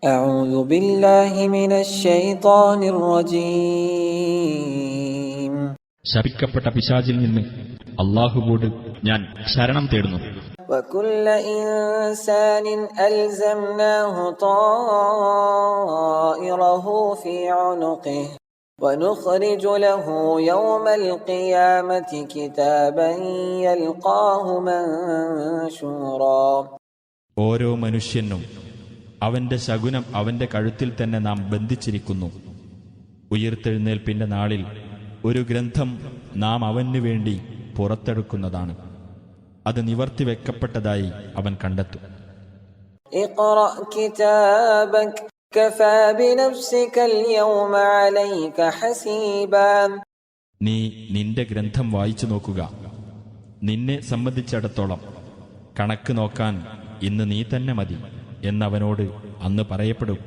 أعوذ بالله من الشيطان الرجيم. ശപിക്കപ്പെട്ട പിശാചിൽ നിന്ന് അല്ലാഹുവോട് ഞാൻ ശരണം തേടുന്നു. وكل إنسان ألزمناه طائره في عنقه ونخرج له يوم القيامة كتابا يلقاه منشورا. ഓരോ മനുഷ്യനും അവന്റെ ശകുനം അവന്റെ കഴുത്തിൽ തന്നെ നാം ബന്ധിച്ചിരിക്കുന്നു. ഉയിർത്തെഴുന്നേൽപ്പിന്റെ നാളിൽ ഒരു ഗ്രന്ഥം നാം അവനു വേണ്ടി പുറത്തെടുക്കുന്നതാണ്. അത് നിവർത്തിവെക്കപ്പെട്ടതായി അവൻ കണ്ടെത്തും. اقرأ كتابك كفى بنفسك اليوم عليك حسيبا. നീ നിന്റെ ഗ്രന്ഥം വായിച്ചു നോക്കുക. നിന്നെ സംബന്ധിച്ചിടത്തോളം കണക്ക് നോക്കാൻ ഇന്ന് നീ തന്നെ മതി എന്നവനോട് അന്ന് പറയപ്പെടും.